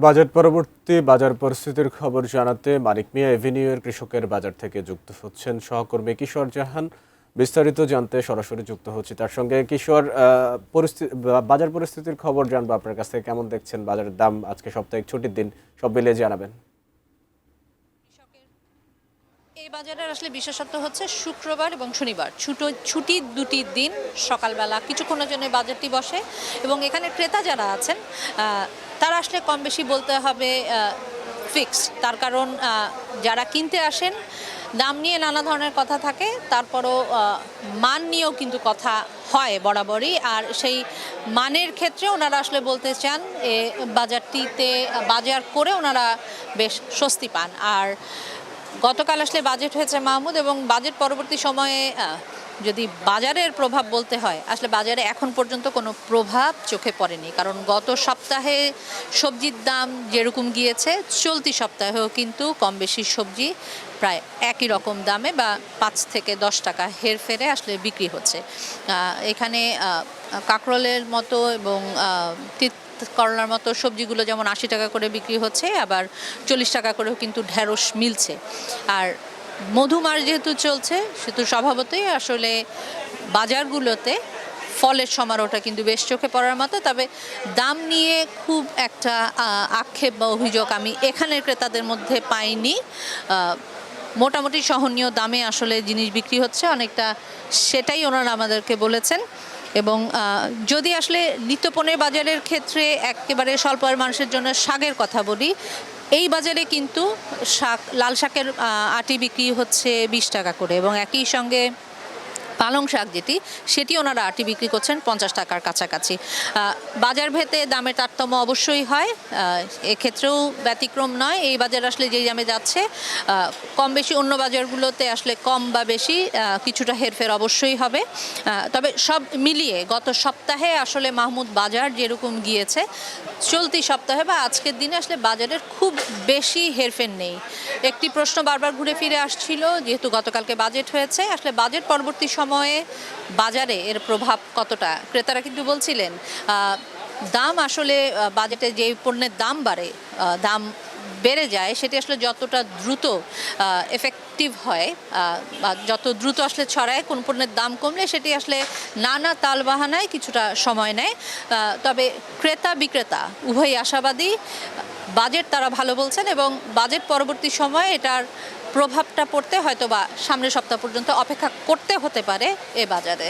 Budget পরবর্তী বাজার পরিস্থিতির খবর জানাতে মানিক মিয়া এভিনিউয়ের কৃষকের বাজার থেকে যুক্ত হচ্ছেন সহকর্মী কিশোর জাহান। বিস্তারিত জানতে সরাসরি যুক্ত হচ্ছি তার সঙ্গে। কিশোর, বাজার পরিস্থিতির খবর জানবো আপনার কাছ থেকে। কেমন দেখছেন বাজারের দাম? আজকে সপ্তাহিক ছুটির দিন, সব মিলিয়ে জানাবেন। এই বাজারের আসলে বিশেষত্ব হচ্ছে শুক্রবার এবং শনিবার ছুটির দুটি দিন সকালবেলা কিছুক্ষণের জন্য বাজারটি বসে এবং এখানে ক্রেতা যারা আছেন তারা আসলে কম বেশি বলতে হবে ফিক্সড। তার কারণ যারা কিনতে আসেন দাম নিয়ে নানা ধরনের কথা থাকে, তারপরও মান নিয়েও কিন্তু কথা হয় বরাবরই। আর সেই মানের ক্ষেত্রে ওনারা আসলে বলতে চান বাজারটিতে বাজার করে ওনারা বেশ স্বস্তি পান। আর গতকাল আসলে বাজেট হয়েছে মাহমুদ, এবং বাজেট পরবর্তী সময়ে যদি বাজারের প্রভাব বলতে হয়, আসলে বাজারে এখন পর্যন্ত কোনো প্রভাব চোখে পড়েনি। কারণ গত সপ্তাহে সবজির দাম যেরকম গিয়েছে, চলতি সপ্তাহেও কিন্তু কম বেশি সবজি প্রায় একই রকম দামে বা 5 থেকে 10 টাকা হেরফেরে আসলে বিক্রি হচ্ছে। এখানে কাঁকরোলের মতো এবং করলার মতো সবজিগুলো যেমন 80 টাকা করে বিক্রি হচ্ছে, আবার 40 টাকা করেও কিন্তু ঢেঁড়স মিলছে। আর মধুমাস যেহেতু চলছে, সেহেতু স্বভাবতই আসলে বাজারগুলোতে ফলের সমারোহটা কিন্তু বেশ চোখে পড়ার মতো। তবে দাম নিয়ে খুব একটা আক্ষেপ বা অভিযোগ আমি এখানের ক্রেতাদের মধ্যে পাইনি। মোটামুটি সহনীয় দামে আসলে জিনিস বিক্রি হচ্ছে অনেকটা, সেটাই ওনারা আমাদেরকে বলেছেন। এবং যদি আসলে নিত্যপণ্যের বাজারের ক্ষেত্রে একেবারে স্বল্প আয়ের মানুষের জন্য শাকের কথা বলি, এই বাজারে কিন্তু লাল শাকের আটি বিক্রি হচ্ছে 20 টাকা করে, এবং একই সঙ্গে পালং শাক সেটি ওনারা আটি বিক্রি করছেন 50 টাকার কাছাকাছি। বাজার ভেদে দামের তারতম্য অবশ্যই হয়, এক্ষেত্রেও ব্যতিক্রম নয়। এই বাজার আসলে যেই দামে যাচ্ছে, কম বেশি অন্য বাজারগুলোতে আসলে কম বা বেশি কিছুটা হেরফের অবশ্যই হবে। তবে সব মিলিয়ে গত সপ্তাহে আসলে মাহমুদ বাজার যেরকম গিয়েছে, চলতি সপ্তাহে বা আজকের দিনে আসলে বাজারের খুব বেশি হেরফের নেই। একটি প্রশ্ন বারবার ঘুরে ফিরে আসছিল, যেহেতু গতকালকে বাজেট হয়েছে, আসলে বাজেট পরবর্তী সময়ে বাজারে এর প্রভাব কতটা। ক্রেতারা কিন্তু বলছিলেন দাম আসলে বাজেটে যে পণ্যের দাম দাম বেড়ে যায়, সেটি আসলে যতটা দ্রুত এফেক্টিভ হয় বা যত দ্রুত আসলে ছড়ায়, কোন পণ্যের দাম কমলে সেটি আসলে নানা তালবাহানায় কিছুটা সময় নেয়। তবে ক্রেতা বিক্রেতা উভয়ই আশাবাদী, বাজেট তারা ভালো বলছেন, এবং বাজেট পরবর্তী সময়ে এটার প্রভাবটা পড়তে হয়তো বা সামনের সপ্তাহ পর্যন্ত অপেক্ষা করতে হতে পারে এ বাজারে।